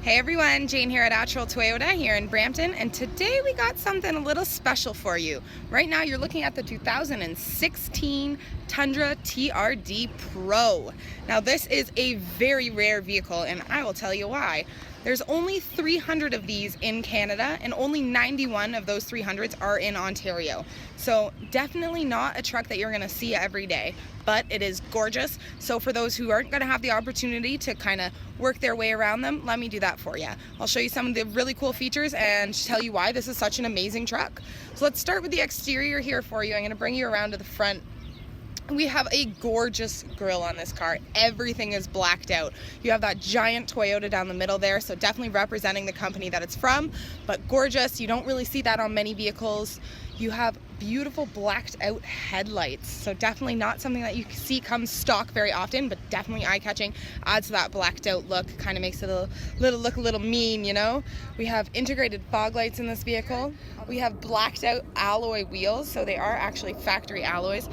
Hey everyone, Jane here at Attrell Toyota here in Brampton, and today we got something a little special for you. Right now you're looking at the 2016 Tundra TRD Pro. Now this is a very rare vehicle, and I will tell you why. There's only 300 of these in Canada, and only 91 of those 300s are in Ontario. So definitely not a truck that you're gonna see every day, but it is gorgeous. So for those who aren't gonna have the opportunity to kind of work their way around them, let me do that for you. I'll show you some of the really cool features and tell you why this is such an amazing truck. So let's start with the exterior here for you. I'm gonna bring you around to the front. We have a gorgeous grille on this car. Everything is blacked out. You have that giant Toyota down the middle there, so definitely representing the company that it's from, but gorgeous. You don't really see that on many vehicles. You have beautiful blacked out headlights, so definitely not something that you see come stock very often, but definitely eye-catching. Adds to that blacked out look, kind of makes it look a little mean, you know. We have integrated fog lights in this vehicle. We have blacked out alloy wheels, so they are actually factory alloys.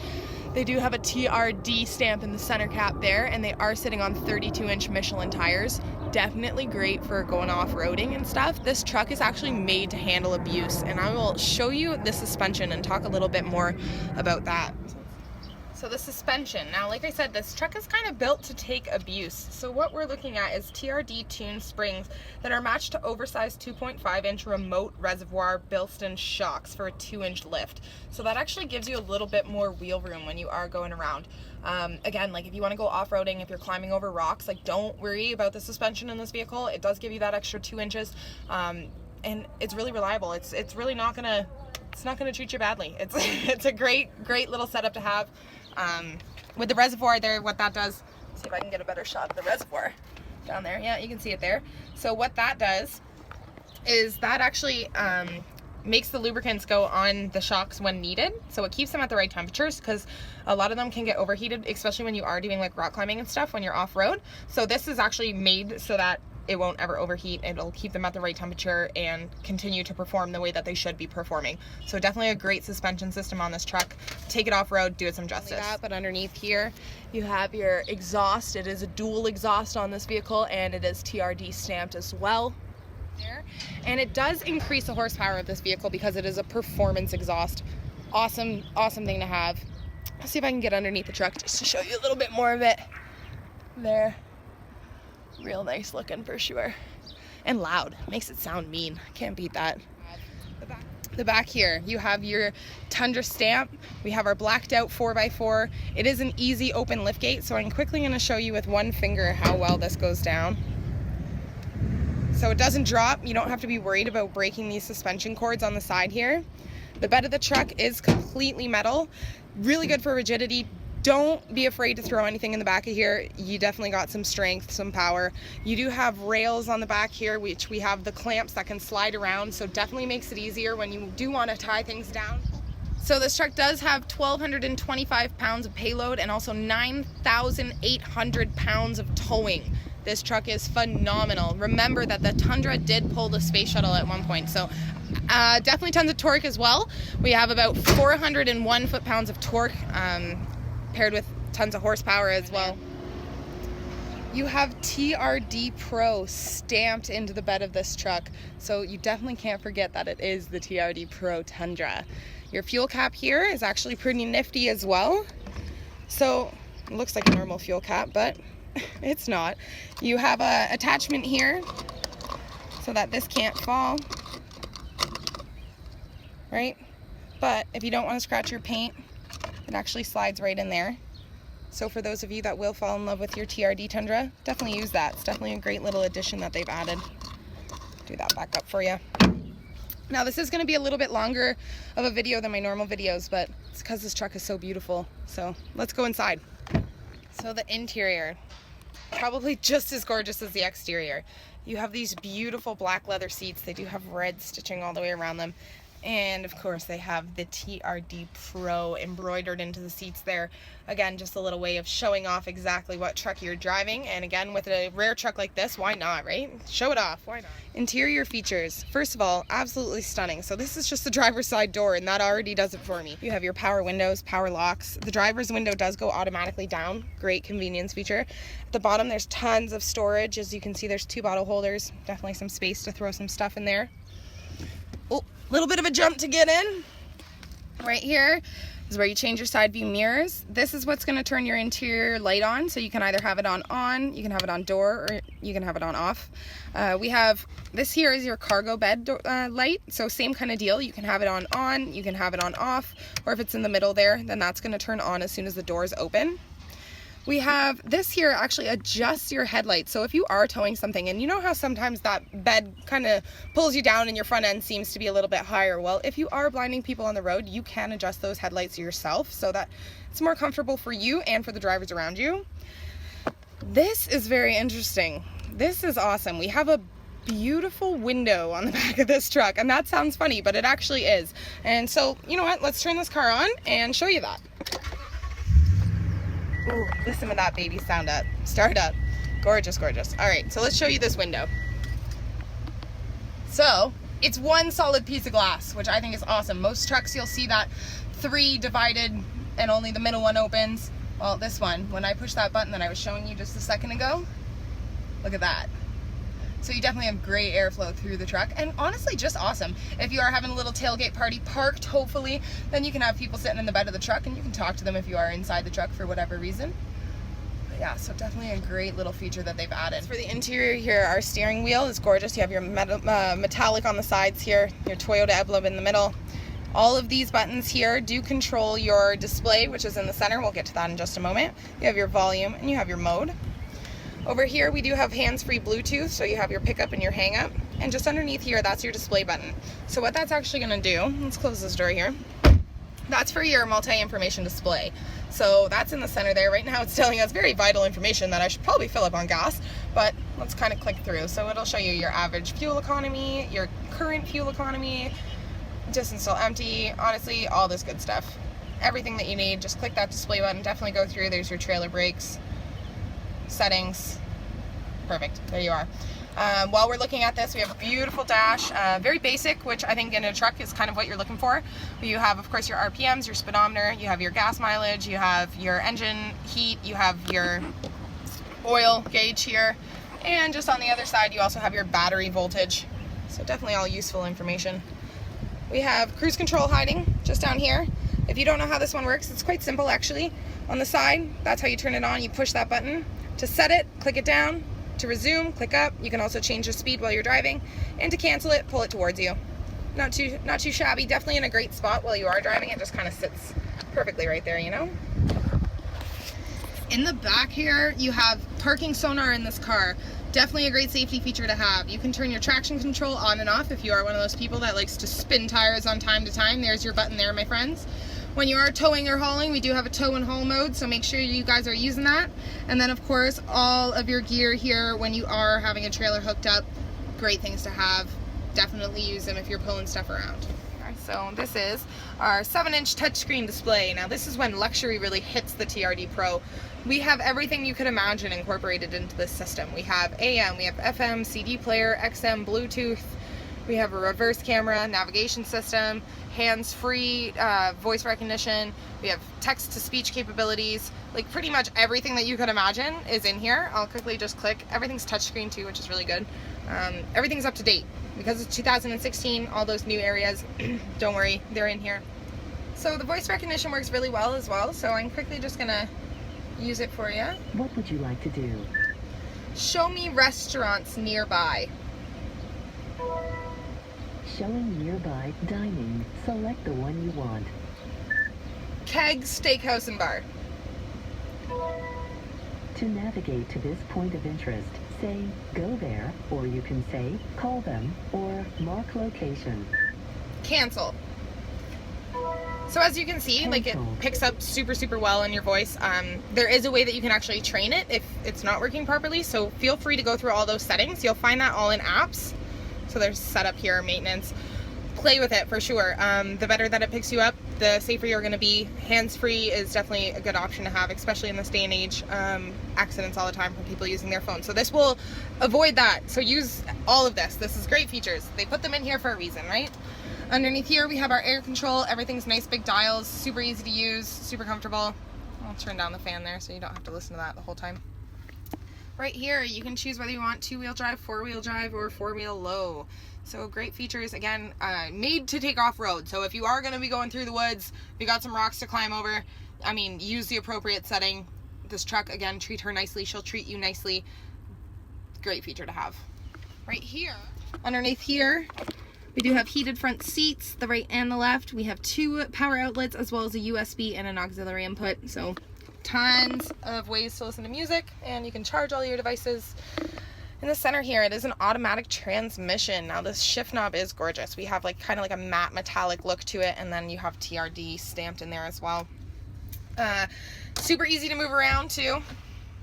They do have a TRD stamp in the center cap there, and they are sitting on 32-inch Michelin tires. Definitely great for going off-roading and stuff. This truck is actually made to handle abuse, and I will show you the suspension and talk a little bit more about that. So the suspension, now like I said, this truck is kind of built to take abuse. So what we're looking at is TRD tuned springs that are matched to oversized 2.5-inch remote reservoir Bilston shocks for a 2-inch lift. So that actually gives you a little bit more wheel room when you are going around. Again, like if you want to go off-roading, if you're climbing over rocks, like don't worry about the suspension in this vehicle. It does give you that extra 2 inches, and it's really reliable. It's really not gonna treat you badly. It's a great little setup to have. With the reservoir there, what that does, see if I can get a better shot of the reservoir down there. Yeah, you can see it there. So what that does is that actually makes the lubricants go on the shocks when needed. So it keeps them at the right temperatures, because a lot of them can get overheated, especially when you are doing like rock climbing and stuff when you're off-road. So this is actually made so that it won't ever overheat. It'll keep them at the right temperature and continue to perform the way that they should be performing. So definitely a great suspension system on this truck. Take it off-road, do it some justice. But underneath here, you have your exhaust. It is a dual exhaust on this vehicle, and it is TRD stamped as well. And it does increase the horsepower of this vehicle because it is a performance exhaust. Awesome thing to have. Let's see if I can get underneath the truck just to show you a little bit more of it. There. Real nice looking for sure, and loud. Makes it sound mean. Can't beat that. The back here, you have your Tundra stamp. We have our blacked out 4x4. It is an easy open liftgate, so I'm quickly going to show you with one finger how well this goes down. So it doesn't drop. You don't have to be worried about breaking these suspension cords on the side here. The bed of the truck is completely metal. Really good for rigidity. Don't be afraid to throw anything in the back of here. You definitely got some strength, some power. You do have rails on the back here, which we have the clamps that can slide around, so definitely makes it easier when you do want to tie things down. So this truck does have 1,225 pounds of payload and also 9,800 pounds of towing. This truck is phenomenal. Remember that the Tundra did pull the space shuttle at one point, so definitely tons of torque as well. We have about 401 foot-pounds of torque, paired with tons of horsepower as well. You have TRD Pro stamped into the bed of this truck, so you definitely can't forget that it is the TRD Pro Tundra. Your fuel cap here is actually pretty nifty as well. So it looks like a normal fuel cap, but it's not. You have a attachment here so that this can't fall, right? But if you don't want to scratch your paint, it actually slides right in there. So for those of you that will fall in love with your TRD Tundra, definitely use that. It's definitely a great little addition that they've added. Do that back up for you. Now this is going to be a little bit longer of a video than my normal videos, but it's because this truck is so beautiful. So let's go inside. So the interior, probably just as gorgeous as the exterior. You have these beautiful black leather seats. They do have red stitching all the way around them. And of course they have the TRD Pro embroidered into the seats there. Again, just a little way of showing off exactly what truck you're driving. And again, with a rare truck like this, why not, right? Show it off, why not? Interior features. First of all, absolutely stunning. So this is just the driver's side door, and that already does it for me. You have your power windows, power locks. The driver's window does go automatically down. Great convenience feature. At the bottom, there's tons of storage. As you can see, there's 2 bottle holders. Definitely some space to throw some stuff in there. Oh, little bit of a jump to get in. Right here is where you change your side view mirrors. This is what's going to turn your interior light on, so you can either have it on, you can have it on door, or you can have it on off. We have this here is your cargo bed light, so same kind of deal. You can have it on, you can have it on off, or if it's in the middle there, then that's going to turn on as soon as the doors open. We have this here actually adjusts your headlights. So if you are towing something, and you know how sometimes that bed kind of pulls you down and your front end seems to be a little bit higher. Well, if you are blinding people on the road, you can adjust those headlights yourself so that it's more comfortable for you and for the drivers around you. This is very interesting. This is awesome. We have a beautiful window on the back of this truck, and that sounds funny, but it actually is. And so, you know what? Let's turn this car on and show you that. Ooh, listen to that baby sound up. Start up. Gorgeous, gorgeous. All right, so let's show you this window. So it's one solid piece of glass, which I think is awesome. Most trucks you'll see that 3 divided and only the middle one opens. Well, this one, when I push that button that I was showing you just a second ago, look at that. So you definitely have great airflow through the truck, and honestly just awesome. If you are having a little tailgate party parked, hopefully, then you can have people sitting in the bed of the truck and you can talk to them if you are inside the truck for whatever reason. But yeah, so definitely a great little feature that they've added. For the interior here, our steering wheel is gorgeous. You have your metallic on the sides here, your Toyota emblem in the middle. All of these buttons here do control your display, which is in the center. We'll get to that in just a moment. You have your volume and you have your mode. Over here we do have hands-free Bluetooth, so you have your pickup and your hang-up. And just underneath here, that's your display button. So what that's actually going to do, let's close this door here. That's for your multi-information display. So that's in the center there. Right now it's telling us very vital information that I should probably fill up on gas, but let's kind of click through. So it'll show you your average fuel economy, your current fuel economy, distance till empty, honestly, all this good stuff. Everything that you need, just click that display button, definitely go through. There's your trailer brakes, settings, perfect, there you are. While we're looking at this, we have a beautiful dash, very basic, which I think in a truck is kind of what you're looking for. You have, of course, your RPMs, your speedometer, you have your gas mileage, you have your engine heat, you have your oil gauge here, and just on the other side, you also have your battery voltage. So definitely all useful information. We have cruise control hiding just down here. If you don't know how this one works, it's quite simple actually. On the side, that's how you turn it on. You push that button. To set it, click it down. To resume, click up. You can also change the speed while you're driving. And to cancel it, pull it towards you. Not too shabby. Definitely in a great spot while you are driving. It just kind of sits perfectly right there, you know? In the back here, you have parking sonar in this car. Definitely a great safety feature to have. You can turn your traction control on and off if you are one of those people that likes to spin tires on time to time. There's your button there, my friends. When you are towing or hauling, we do have a tow and haul mode, so make sure you guys are using that. And then of course, all of your gear here when you are having a trailer hooked up, great things to have. Definitely use them if you're pulling stuff around. Alright, so this is our 7-inch touchscreen display. Now this is when luxury really hits the TRD Pro. We have everything you could imagine incorporated into this system. We have AM, we have FM, CD player, XM, Bluetooth. We have a reverse camera, navigation system, hands-free voice recognition. We have text-to-speech capabilities. Like pretty much everything that you could imagine is in here. I'll quickly just click. Everything's touchscreen too, which is really good. Everything's up to date. Because it's 2016, all those new areas, don't worry, they're in here. So the voice recognition works really well as well, so I'm quickly just gonna use it for you. What would you like to do? Show me restaurants nearby. Showing nearby dining. Select the one you want. Keg Steakhouse and Bar. To navigate to this point of interest, say, go there, or you can say, call them, or mark location. Cancel. So as you can see, like it picks up super well in your voice. There is a way that you can actually train it if it's not working properly, so feel free to go through all those settings. You'll find that all in apps. So there's setup here, maintenance. play with it for sure. The better that it picks you up, the safer you're going to be. Hands-free is definitely a good option to have, especially in this day and age. Accidents all the time from people using their phone. So this will avoid that. So use all of this. This is great features. They put them in here for a reason, right? Underneath here we have our air control. Everything's nice big dials, super easy to use, super comfortable. I'll turn down the fan there so you don't have to listen to that the whole time. Right here you can choose whether you want 2-wheel drive, 4-wheel drive, or 4-wheel low. So great features, again, made to take off-road. So if you are going to be going through the woods, if you got some rocks to climb over, I mean, use the appropriate setting. This truck, again, treat her nicely, she'll treat you nicely. Great feature to have. Right here, underneath here, we do have heated front seats, the right and the left. We have 2 power outlets as well as a USB and an auxiliary input. So tons of ways to listen to music, and you can charge all your devices. In the center here, it is an automatic transmission. Now this shift knob is gorgeous. We have like kind of like a matte metallic look to it, and then you have TRD stamped in there as well. Super easy to move around too.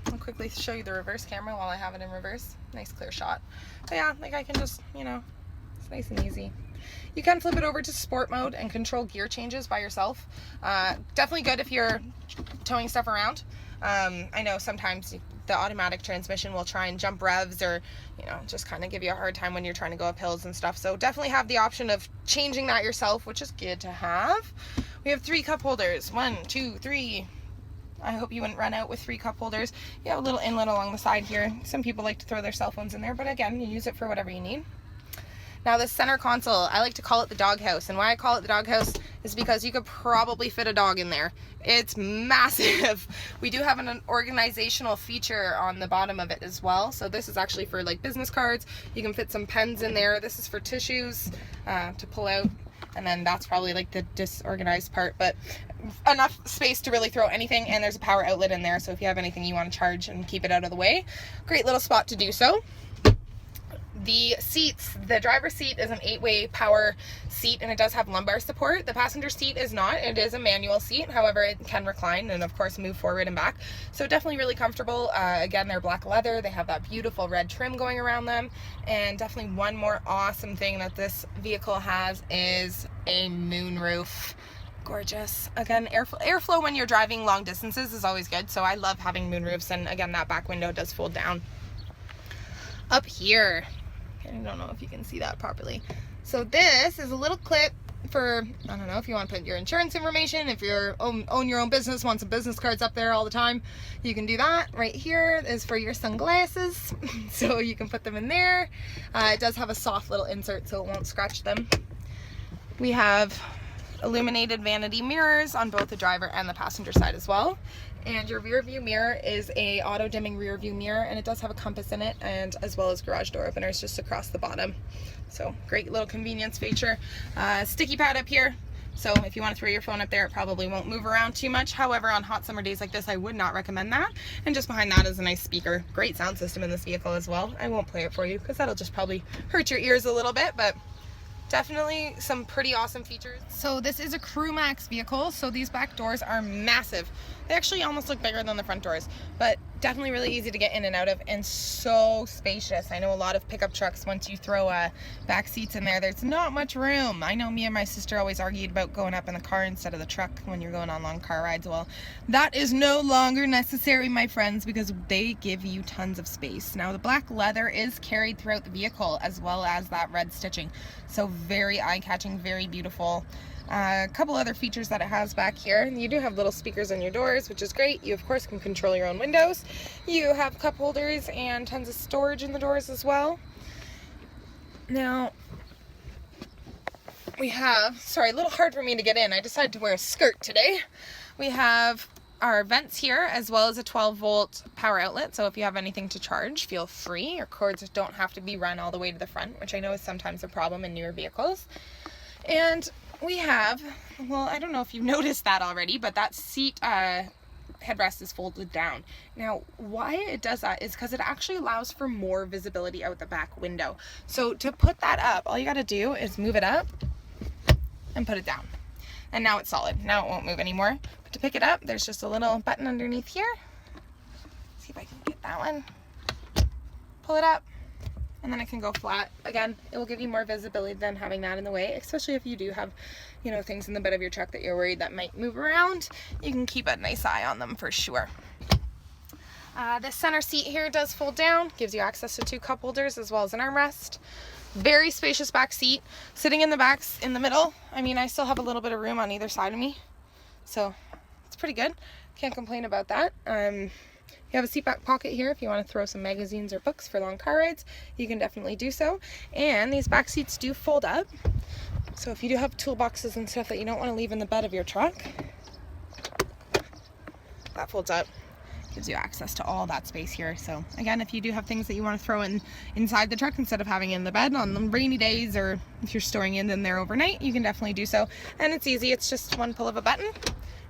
I'll quickly show you the reverse camera while I have it in reverse. Nice clear shot. But yeah, like I can just, you know, it's nice and easy. You can flip it over to sport mode and control gear changes by yourself. Definitely good if you're towing stuff around. I know sometimes the automatic transmission will try and jump revs, or, you know, just kind of give you a hard time when you're trying to go up hills and stuff. So definitely have the option of changing that yourself, which is good to have. We have 3 cup holders. 1, 2, 3. I hope you wouldn't run out with 3 cup holders. You have a little inlet along the side here. Some people like to throw their cell phones in there, but again, you use it for whatever you need. Now this center console, I like to call it the doghouse, and why I call it the doghouse is because you could probably fit a dog in there. It's massive. We do have an organizational feature on the bottom of it as well. So this is actually for like business cards. You can fit some pens in there. This is for tissues to pull out, and then that's probably like the disorganized part, but enough space to really throw anything. And there's a power outlet in there, so if you have anything you want to charge and keep it out of the way, great little spot to do so. The seats, the driver's seat is an 8-way power seat, and it does have lumbar support. The passenger seat is not. It is a manual seat. However, it can recline and of course move forward and back. So definitely really comfortable. Again, they're black leather. They have that beautiful red trim going around them. And definitely one more awesome thing that this vehicle has is a moonroof. Gorgeous. Again, airflow when you're driving long distances is always good. So I love having moonroofs, and again, that back window does fold down. Up here, I don't know if you can see that properly. So this is a little clip for, I don't know, if you want to put your insurance information, if you're own your own business, want some business cards up there all the time, you can do that. Right here is for your sunglasses, so you can put them in there. It does have a soft little insert so it won't scratch them. We have illuminated vanity mirrors on both the driver and the passenger side as well. And your rear view mirror is a auto dimming rear view mirror, and it does have a compass in it, and as well as garage door openers just across the bottom. So great little convenience feature. Sticky pad up here, so if you want to throw your phone up there, it probably won't move around too much. However, on hot summer days like this, I would not recommend that. And just behind that is a nice speaker. Great sound system in this vehicle as well. I won't play it for you because that'll just probably hurt your ears a little bit, but definitely some pretty awesome features. So this is a Crewmax vehicle, so these back doors are massive. They actually almost look bigger than the front doors, but definitely really easy to get in and out of, and so spacious. I know a lot of pickup trucks, once you throw back seats in there, there's not much room. I know me and my sister always argued about going up in the car instead of the truck when you're going on long car rides. Well, that is no longer necessary, my friends, because they give you tons of space. Now the black leather is carried throughout the vehicle, as well as that red stitching, so very eye-catching, very beautiful. A couple other features that it has back here. You do have little speakers on your doors, which is great. You of course can control your own windows. You have cup holders and tons of storage in the doors as well. Now we have, sorry, a little hard for me to get in. I decided to wear a skirt today. We have our vents here, as well as a 12-volt power outlet, so if you have anything to charge, feel free. Your cords don't have to be run all the way to the front, which I know is sometimes a problem in newer vehicles. And we have, well, I don't know if you've noticed that already, but that seat headrest is folded down. Now, why it does that is because it actually allows for more visibility out the back window. So to put that up, all you got to do is move it up and put it down. And now it's solid. Now it won't move anymore. But to pick it up, there's just a little button underneath here. See if I can get that one. Pull it up, and then it can go flat. Again, it will give you more visibility than having that in the way, especially if you do have, you know, things in the bed of your truck that you're worried that might move around. You can keep a nice eye on them for sure. This center seat here does fold down, gives you access to 2 cup holders as well as an armrest. Very spacious back seat. Sitting in the backs in the middle, I mean, I still have a little bit of room on either side of me, so it's pretty good. Can't complain about that. You have a seat back pocket here if you want to throw some magazines or books for long car rides. You can definitely do so. And these back seats do fold up. So if you do have toolboxes and stuff that you don't want to leave in the bed of your truck, that folds up. Gives you access to all that space here. So again, if you do have things that you want to throw in inside the truck instead of having in the bed on the rainy days, or if you're storing in there overnight, you can definitely do so. And it's easy. It's just one pull of a button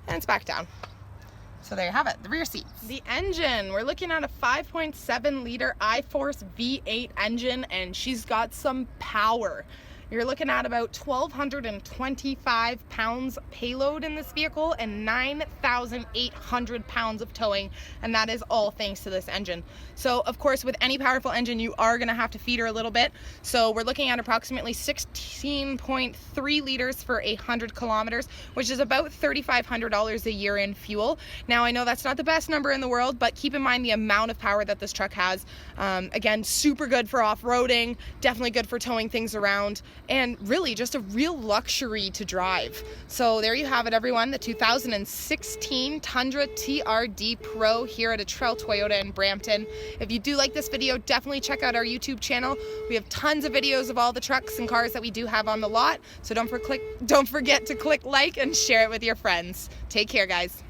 and it's back down. So there you have it, the rear seats. The engine, we're looking at a 5.7 liter iForce V8 engine, and she's got some power. You're looking at about 1,225 pounds payload in this vehicle and 9,800 pounds of towing, and that is all thanks to this engine. So of course, with any powerful engine, you are gonna have to feed her a little bit. So we're looking at approximately 16.3 liters for 100 kilometers, which is about $3,500 a year in fuel. Now I know that's not the best number in the world, but keep in mind the amount of power that this truck has. Again, super good for off-roading, definitely good for towing things around, and really just a real luxury to drive. So there you have it, everyone, the 2016 Tundra TRD Pro here at Attrell Toyota in Brampton. If you do like this video, definitely check out our YouTube channel. We have tons of videos of all the trucks and cars that we do have on the lot, so don't forget to click like and share it with your friends. Take care, guys.